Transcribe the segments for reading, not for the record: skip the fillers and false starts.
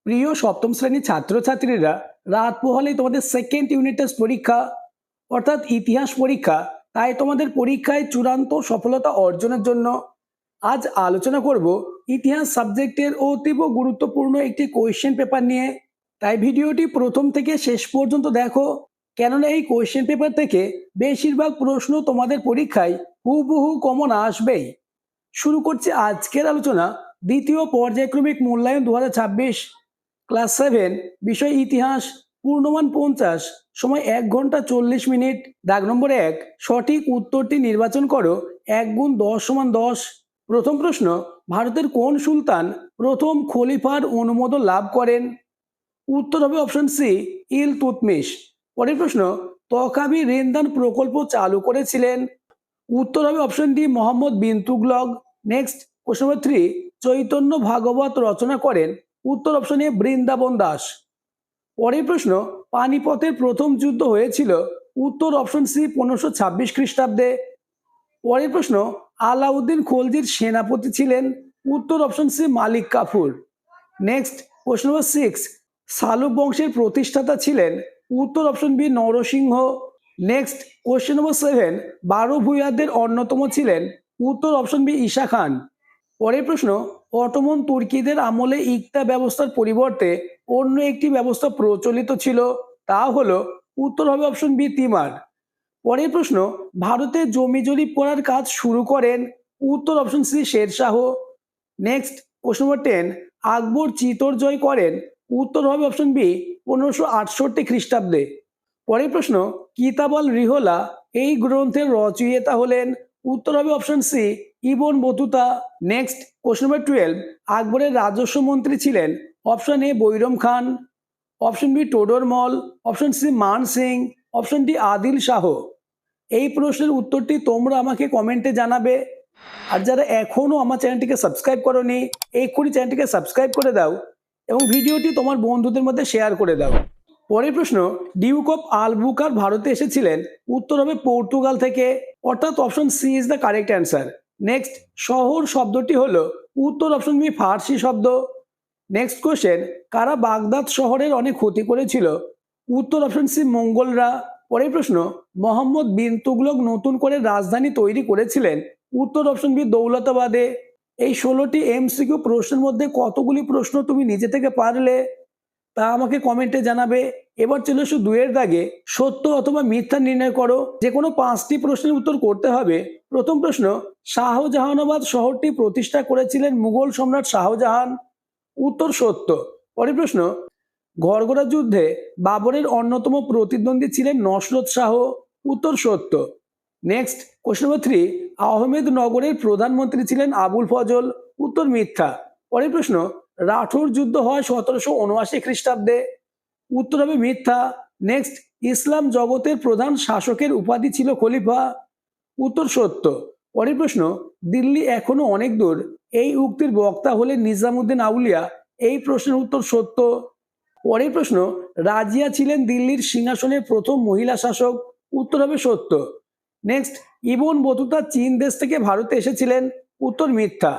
প্রিয় সপ্তম শ্রেণীর ছাত্রছাত্রীরা, রাত পোহালেই তোমাদের সেকেন্ড ইউনিট টেস্ট পরীক্ষা অর্থাৎ ইতিহাস পরীক্ষা। তাই তোমাদের পরীক্ষায় চূড়ান্ত সফলতা অর্জনের জন্য আজ আলোচনা করব ইতিহাস সাবজেক্টের অতীব গুরুত্বপূর্ণ একটি কোয়েশ্চেন পেপার নিয়ে। তাই ভিডিওটি প্রথম থেকে শেষ পর্যন্ত দেখো, কেননা এই কোয়েশ্চেন পেপার থেকে বেশিরভাগ প্রশ্ন তোমাদের পরীক্ষায় হুবহু কমন আসবেই। শুরু করছি আজকের আলোচনা। দ্বিতীয় পর্যায়ক্রমিক মূল্যায়ন 2026, ক্লাস 7, বিষয় ইতিহাস, পূর্ণমান 50, সময় 1 ঘন্টা 40 মিনিট। দাগ নম্বর 1, সঠিক উত্তরটি নির্বাচন করো। 1 গুণ 10 সমান 10। প্রথম প্রশ্ন, ভারতের কোন সুলতান প্রথম খলিফার অনুমোদন লাভ করেন? উত্তর হবে অপশন সি, ইলতুৎমিশ। পরের প্রশ্ন, তকাবি ঋণদান প্রকল্প চালু করেছিলেন? উত্তর হবে option D, Mohammad bin Tughlaq. Next, question number 3, Chaitanya Bhagavata রচনা করেন? উত্তর অপশন এ, বৃন্দাবন দাস। পরের প্রশ্ন, পানিপথের প্রথম যুদ্ধ হয়েছিল? উত্তর অপশন সি, 1526 খ্রিস্টাব্দে। পরের প্রশ্ন, আলাউদ্দিন খলজির সেনাপতি ছিলেন? উত্তর option C, Malik Kafur. Next, question number 6, সালুক বংশের প্রতিষ্ঠাতা ছিলেন? উত্তর option B, Narasimha. Next, question number 7, 12 ভূঁইয়াদের অন্যতম ছিলেন? উত্তর অপশন বি, ঈশা খান। পরের প্রশ্ন, অটোমন তুর্কিদের আমলে ইকতা ব্যবস্থার পরিবর্তে অন্য একটি ব্যবস্থা প্রচলিত ছিল, তা হলো? উত্তর হবে অপশন বি, তিমার। পরের প্রশ্ন, ভারতে জমি জরিপ করার কাজ শুরু করেন? উত্তর option C, Shershah. Next, question number 10, Akbar Chittor জয় করেন? উত্তর হবে অপশন বি, 1568 খ্রিস্টাব্দে। পরের প্রশ্ন, কিতাব আল রিহলা এই গ্রন্থের রচয়িতা হলেন? উত্তর হবে option C, Ibn Battuta. Next, question number 12, আকবরের রাজস্ব মন্ত্রী ছিলেন? Option A, Bairam Khan. Option B, Todarmal. Option C, Man Singh. Option D, Adil Shah. এই প্রশ্নের উত্তরটি তোমরা আমাকে কমেন্টে জানাবে। আর যারা এখনো আমার চ্যানেলটিকে সাবস্ক্রাইব করোনি, এক্ষুনি চ্যানেলটিকে সাবস্ক্রাইব করে দাও এবং ভিডিওটি তোমার বন্ধুদের মধ্যে শেয়ার করে দাও। পরের প্রশ্ন, ডিউক অফ আলবুকার ভারতে এসেছিলেন? উত্তর হবে পর্তুগাল থেকে, অর্থাৎ option C is the correct answer. Next, শহর শব্দটি হলো? উত্তর অপশন বি, ফার্সি শব্দ। নেক্সট কোশ্চেন, কারা বাগদাদ শহরের অনেক ক্ষতি করেছিল? উত্তর অপশন সি, মঙ্গলরা। পরের প্রশ্ন, মোহাম্মদ বিন তুগলক নতুন করে রাজধানী তৈরি করেছিলেন? উত্তর অপশন বি, দৌলতাবাদে। এই 16টি এমসিকিউ প্রশ্নের মধ্যে কতগুলি প্রশ্ন তুমি নিজে থেকে পারলে তা আমাকে কমেন্টে জানাবে। এবার চলে এসো 2 এর দাগে, সত্য অথবা মিথ্যা নির্ণয় করো। যে কোনো 5টি প্রশ্নের উত্তর করতে হবে। প্রথম প্রশ্ন, শাহজাহানাবাদ শহরটি প্রতিষ্ঠা করেছিলেন মুঘল সম্রাট শাহজাহান? উত্তর সত্য। পরের প্রশ্ন, গড়গড়া যুদ্ধে বাবরের অন্যতম প্রতিদ্বন্দ্বী ছিলেন নসরত শাহ? উত্তর সত্য। নেক্সট, কোশ্চেন নম্বর 3, আহমেদনগরের প্রধানমন্ত্রী ছিলেন আবুল ফজল? উত্তর মিথ্যা। পরের প্রশ্ন, রাঠোর যুদ্ধ হয় 1779 খ্রিস্টাব্দে? উত্তর হবে মিথ্যা। নেক্সট, ইসলাম জগতের প্রধান শাসকের উপাধি ছিল খলিফা? উত্তর সত্য। পরের প্রশ্ন, দিল্লি এখনো অনেক দূর এই উক্তির বক্তা হলেন নিজামুদ্দিন আউলিয়া? এই প্রশ্নের উত্তর সত্য। পরের প্রশ্ন, রাজিয়া ছিলেন দিল্লির সিংহাসনের প্রথম মহিলা শাসক? উত্তর হবে সত্য। নেক্সট, ইবন বতুতা চীন দেশ থেকে ভারতে এসেছিলেন? উত্তর মিথ্যা।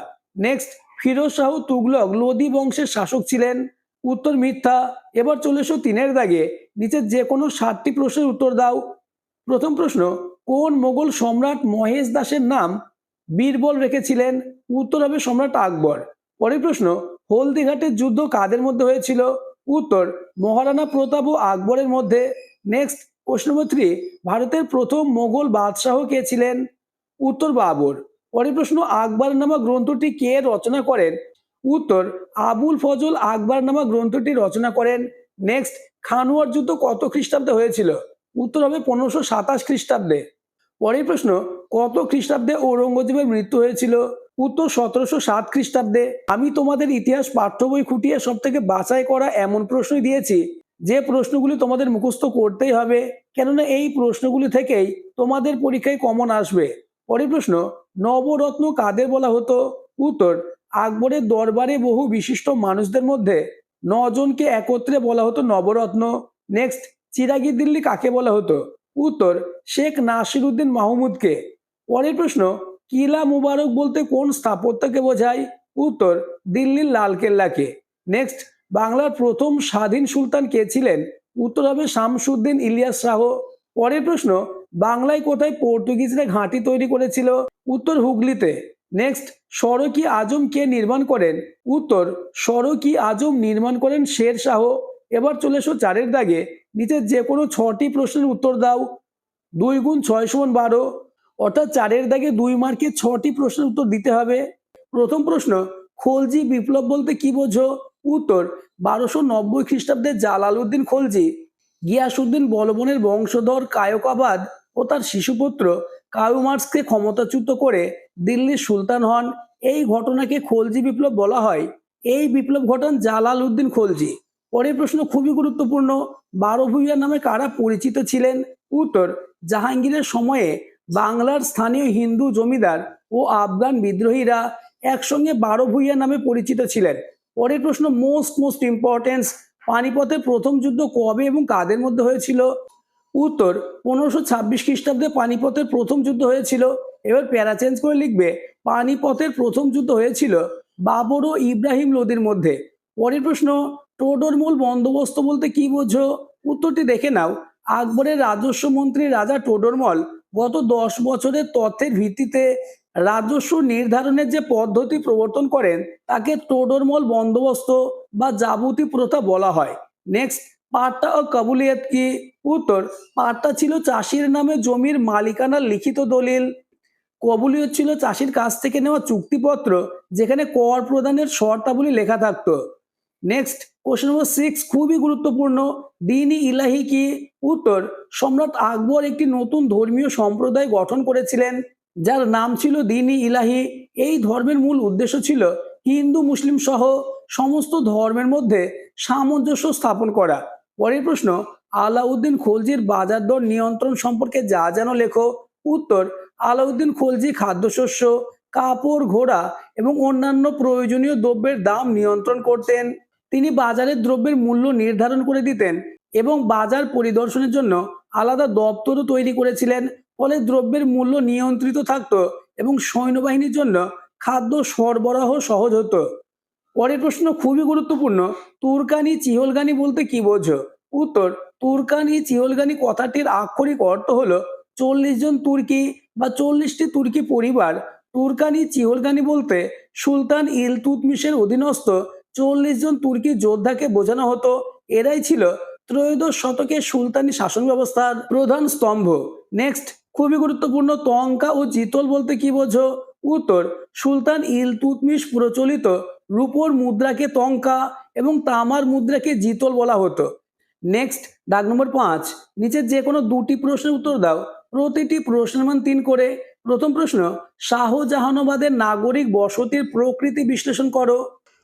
নেক্সট, ফিরোজ শাহ তুগলক লোদি বংশের শাসক ছিলেন? উত্তর মিথ্যা। এবার চলে এসো 3 এর দাগে, নিচের যে কোনো 7টি প্রশ্নের উত্তর দাও। প্রথম প্রশ্ন, কোন মোগল সম্রাট মহেশ দাসের নাম বীরবল রেখেছিলেন? উত্তর হবে সম্রাট আকবর। পরের প্রশ্ন, হলদিঘাটের যুদ্ধ কাদের মধ্যে হয়েছিল? উত্তর, মহারানা প্রতাপ ও আকবরের মধ্যে। নেক্সট, কোশ্চেন নম্বর 3, ভারতের প্রথম মোগল বাদশাহ কে ছিলেন? উত্তর, বাবর। পরের প্রশ্ন, আকবরনামা গ্রন্থটি কে রচনা করেন? উত্তর, আবুল ফজল আকবরনামা গ্রন্থটি রচনা করেন। নেক্সট, খানুয়ার যুদ্ধ কত খ্রিস্টাব্দে হয়েছিল? উত্তর হবে 1527 খ্রিস্টাব্দে। পরের প্রশ্ন, কত খ্রিস্টাব্দে ঔরঙ্গজেবের মৃত্যু হয়েছিল? উত্তর 1707 খ্রিস্টাব্দে। আমি তোমাদের ইতিহাস পাঠ্য বই খুঁটিয়ে সব থেকে বাছাই করা এমন প্রশ্নই দিয়েছি যে প্রশ্নগুলি তোমাদের মুখস্থ করতেই হবে, কেননা এই প্রশ্নগুলি থেকেই তোমাদের পরীক্ষায় কমন আসবে। পরের প্রশ্ন, নবরত্ন কাদের বলা হতো? উত্তর, আকবরের দরবারে বহু বিশিষ্ট মানুষদের মধ্যে 9 জনকে একত্রে বলা হতো নবরত্ন। নেক্সট, চিরাগি দিল্লি কাকে বলা হতো? উত্তর, শেখ নাসির উদ্দিন মাহমুদকে। পরের প্রশ্ন, কিলা মুবারক বলতে কোন স্থাপত্যকে বোঝায়? উত্তর, দিল্লির লালকেল্লাকে। নেক্সট, বাংলার প্রথম স্বাধীন সুলতান কে ছিলেন? উত্তর হবে শামসুদ্দিন ইলিয়াস শাহ। পরের প্রশ্ন, বাংলায় কোথায় পর্তুগিজরা ঘাঁটি তৈরি করেছিল? উত্তর হুগলিতে। নেক্সট, সড়কি আজম কে নির্মাণ করেন? উত্তর সড়কি আজম নির্মাণ করেন শের শাহ। এবার চলে এসো 4-এর দাগে, নিচে যে কোনো 6টি প্রশ্নের উত্তর দাও। 2 গুণ 6 সমান 12, অর্থাৎ 4-এর দাগে 2 মার্কে 6টি প্রশ্নের উত্তর দিতে হবে। প্রথম প্রশ্ন, খলজি বিপ্লব বলতে কি বোঝো? উত্তর 1290 খ্রিস্টাব্দে জালালউদ্দিন খলজি গিয়াসউদ্দিন বলবনের বংশধর কায়কবাদ ও তার শিশুপুত্র কায়ুমার্সকে ক্ষমতাচ্যুত করে দিল্লির সুলতান হন। এই ঘটনাকে খলজি বিপ্লব বলা হয়। এই বিপ্লব ঘটান জালালউদ্দিন খলজি। পরের প্রশ্ন খুবই গুরুত্বপূর্ণ, 12 ভূঁইয়া নামে কারা পরিচিত ছিলেন? উত্তর জাহাঙ্গীরের সময়ে বাংলার স্থানীয় হিন্দু জমিদার ও আফগান বিদ্রোহীরা একসঙ্গে 12 ভূঁইয়া নামে পরিচিত ছিলেন। পরের প্রশ্ন মোস্ট ইম্পর্টেন্স, পানিপথের প্রথম যুদ্ধ কবে এবং কাদের মধ্যে হয়েছিল? উত্তর 1526 খ্রিস্টাব্দে পানিপথের প্রথম যুদ্ধ হয়েছিল। এবার প্যারা চেঞ্জ করে লিখবে, পানিপথের প্রথম যুদ্ধ হয়েছিল বাবর ও ইব্রাহিম লোদির মধ্যে। পরের প্রশ্ন, টোডরমল বন্দোবস্ত বলতে কি বোঝো? উত্তরটি দেখে নাও। আকবরের রাজস্ব মন্ত্রী রাজা টোডরমল গত 10 বছরের তথ্যের ভিত্তিতে রাজস্ব নির্ধারণের যে পদ্ধতি প্রবর্তন করেন তাকে টোডরমল বন্দোবস্ত বা জাবুতি প্রথা বলা হয়। নেক্সট, পাট্টা ও কাবুলিয়াত কি? উত্তর পাট্টা ছিল চাষির নামে জমির মালিকানার লিখিত দলিল। কবুলিয়ত ছিল চাষির কাছ থেকে নেওয়া চুক্তিপত্র যেখানে কর প্রদানের শর্তাবলী লেখা থাকতো। নেক্সট, কোশ্চেন নম্বর 6 খুবই গুরুত্বপূর্ণ, দ্বীন-ই ইলাহি কি? উত্তর সম্রাট আকবর একটি নতুন ধর্মীয় সম্প্রদায় গঠন করেছিলেন যার নাম ছিল দ্বীন-ই ইলাহি। এই ধর্মের মূল উদ্দেশ্য ছিল হিন্দু মুসলিম সহ সমস্ত ধর্মের মধ্যে সামঞ্জস্য স্থাপন করা। পরের প্রশ্ন, আলাউদ্দিন খলজির বাজার দর নিয়ন্ত্রণ সম্পর্কে যা যেন লেখো। উত্তর আলাউদ্দিন খলজি খাদ্যশস্য, কাপড়, ঘোড়া এবং অন্যান্য প্রয়োজনীয় দ্রব্যের দাম নিয়ন্ত্রণ করতেন। তিনি বাজারের দ্রব্যের মূল্য নির্ধারণ করে দিতেন এবং বাজার পরিদর্শনের জন্য আলাদা দপ্তরও তৈরি করেছিলেন। ফলে দ্রব্যের মূল্য নিয়ন্ত্রিত থাকতো এবং সৈন্যবাহিনীর জন্য খাদ্য সরবরাহ সহজ হতো। পরের প্রশ্ন খুবই গুরুত্বপূর্ণ, তুর্কানি চিহলগানি বলতে কি বোঝো? উত্তর তুর্কানি চিহলগানি কথাটির আক্ষরিক অর্থ হলো 40 জন তুর্কি বা 40টি তুর্কি পরিবার। তুর্কানি চিহলগানি বলতে সুলতান ইলতুৎমিশের অধীনস্থ 40 জন তুর্কি যোদ্ধাকে বোঝানো হতো। এরাই ছিল ত্রয়োদশ শতকের সুলতানি শাসন ব্যবস্থার প্রধান স্তম্ভ। নেক্সট, খুবই গুরুত্বপূর্ণ, তঙ্কা ও জিতল বলতে কি বোঝো? উত্তর সুলতান ইলতুৎমিশ প্রচলিত রূপোর মুদ্রাকে তঙ্কা এবং তামার মুদ্রাকে জিতল বলা হতো। নেক্সট, দাগ নম্বর 5, নিচের যে কোনো 2টি প্রশ্নের উত্তর দাও, প্রতিটি প্রশ্নের মান 3 করে। প্রথম প্রশ্ন, শাহজাহানাবাদের নাগরিক বসতির প্রকৃতি বিশ্লেষণ করো।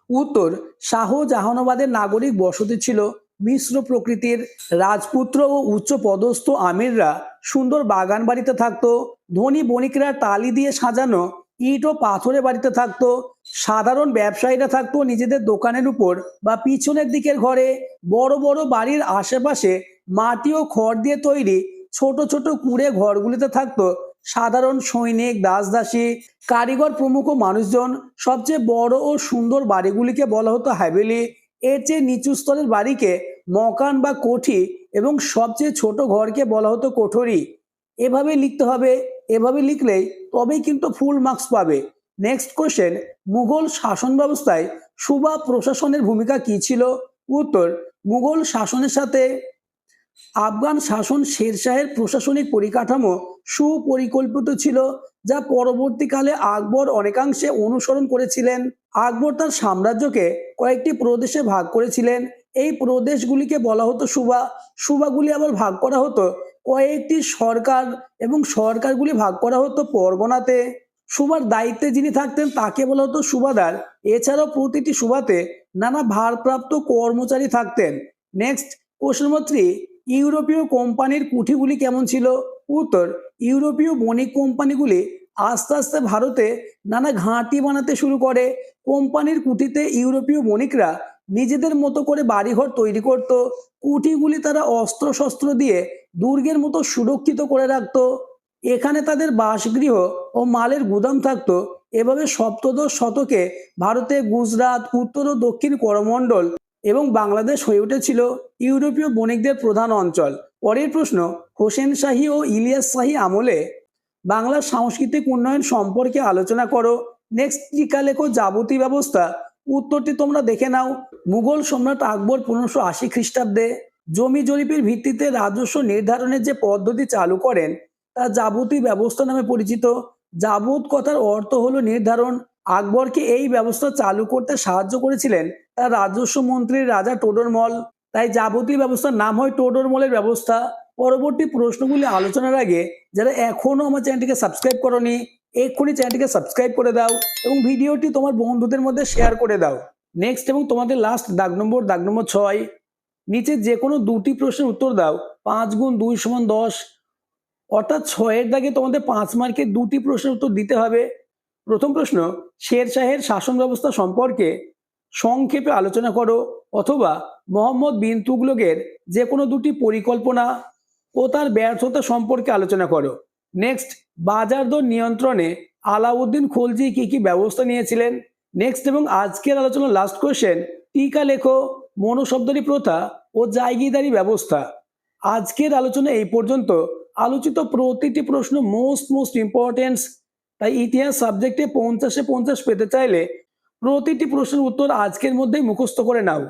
উত্তর শাহজাহানাবাদের নাগরিক বসতি ছিল মিশ্র প্রকৃতির। রাজপুত্র ও উচ্চ পদস্থ আমিররা সুন্দর বাগান বাড়িতে থাকতো। ধনী বণিকরা টালি দিয়ে সাজানো ইট ও পাথরে বাড়িতে থাকতো। সাধারণ ব্যবসায়ীরা থাকতো নিজেদের দোকানের উপর বা পিছনের দিকের ঘরে। বড় বড় বাড়ির আশেপাশে মাটি ও খড় দিয়ে তৈরি ছোট ছোট কুঁড়ে ঘরগুলিতে থাকতো সাধারণ সৈনিক, দাসদাসী, কারিগর প্রমুখ মানুষজন। সবচেয়ে বড় ও সুন্দর বাড়িগুলিকে বলা হতো হাভেলি। এর চেয়ে নিচু স্তরের বাড়িকে মকান বা কোঠি এবং সবচেয়ে ছোট ঘরকে বলা হতো কোঠরি। এভাবে লিখতে হবে, এভাবে লিখলেই তবেই কিন্তু ফুল মার্কস পাবে। নেক্সট কোশ্চেন, মুঘল শাসন ব্যবস্থায় সুবা প্রশাসনের ভূমিকা কি ছিল? উত্তর মুঘল শাসনের সাথে আফগান শাসন শেরশাহের প্রশাসনিক পরিকাঠামো সুপরিকল্পিত ছিল যা পরবর্তীকালে আকবর অনেকাংশে অনুসরণ করেছিলেন। আকবর তার সাম্রাজ্যকে কয়েকটি প্রদেশে ভাগ করেছিলেন। এই প্রদেশগুলিকে বলা হতো সুবা। সুবাগুলি আবার ভাগ করা হতো কয়েকটি সরকার এবং সরকারগুলি ভাগ করা হতো পরগনাতে। সুবার দায়িত্বে যিনি থাকতেন তাকে বলা হতো সুবাদার। এছাড়াও প্রতিটি সুবাতে নানা ভারপ্রাপ্ত কর্মচারী থাকতেন। নেক্সট, কোশ্চেন নম্বর 3, ইউরোপীয় কোম্পানির কুঠিগুলি কেমন ছিল? উত্তর ইউরোপীয় বণিক কোম্পানিগুলি আস্তে আস্তে ভারতে নানা ঘাঁটি বানাতে শুরু করে। কোম্পানির কুঠিতে ইউরোপীয় বণিকরা নিজেদের মতো করে বাড়িঘর তৈরি করত। কুঠিগুলি তারা অস্ত্র শস্ত্র দিয়ে দুর্গের মতো সুরক্ষিত করে রাখতো। এখানে তাদের বাসগৃহ ও মালের গুদাম থাকতো। এভাবে সপ্তদশ শতকে ভারতে গুজরাট, উত্তর ও দক্ষিণ করমণ্ডল এবং বাংলাদেশ হয়ে উঠেছিল ইউরোপীয় বণিকদের প্রধান অঞ্চল। পরের প্রশ্ন, হোসেন শাহী ও ইলিয়াস শাহী আমলে বাংলার সাংস্কৃতিক উন্নয়ন সম্পর্কে আলোচনা করো। নেক্সট টিকা লেখো যাবতী ব্যবস্থা। উত্তরটি তোমরা দেখে নাও। মুঘল সম্রাট আকবর 1580 খ্রিস্টাব্দে জমি জরিপের ভিত্তিতে রাজস্ব নির্ধারণের যে পদ্ধতি চালু করেন তা যাবতী ব্যবস্থা নামে পরিচিত। যাবত কথার অর্থ হলো নির্ধারণ। আকবরকে এই ব্যবস্থা চালু করতে সাহায্য করেছিলেন তার রাজস্ব মন্ত্রী রাজা টোডরমল। তাই যাবতীয় ব্যবস্থার নাম হয় টোডরমলের ব্যবস্থা। পরবর্তী প্রশ্নগুলি আলোচনার আগে যারা এখনো আমার চ্যানেলটিকে সাবস্ক্রাইব করনি, এক্ষুনি চ্যানেলটিকে সাবস্ক্রাইব করে দাও এবং ভিডিওটি তোমার বন্ধুদের মধ্যে শেয়ার করে দাও। নেক্সট এবং তোমাদের লাস্ট দাগ নম্বর 6, নিচে যে কোনো দুটি প্রশ্নের উত্তর দাও। 5 গুণ 2 সমান 10, অর্থাৎ 6-এর দাগে তোমাদের 5 মার্কের দুটি প্রশ্নের উত্তর দিতে হবে। প্রথম প্রশ্ন, শের শাহের শাসন ব্যবস্থা সম্পর্কে সংক্ষেপে আলোচনা করো, অথবা মোহাম্মদ বিন তুগলকের যে কোনো দুটি পরিকল্পনা ও তার ব্যর্থতা সম্পর্কে আলোচনা করো। নেক্সট, বাজার দর নিয়ন্ত্রণে আলাউদ্দিন খলজি কি কি ব্যবস্থা নিয়েছিলেন। নেক্সট এবং আজকের আলোচনার লাস্ট কোশ্চেন, টিকা লেখো মনোশব্দারি প্রথা ও জায়গিদারি ব্যবস্থা। আজকের আলোচনা এই পর্যন্ত। আলোচিত প্রতিটি প্রশ্ন মোস্ট ইম্পর্টেন্স। তাই ইতিহাস সাবজেক্টে 50-এ 50 পেতে চাইলে প্রতিটি প্রশ্নের উত্তর আজকের মধ্যেই মুখস্থ করে নাও।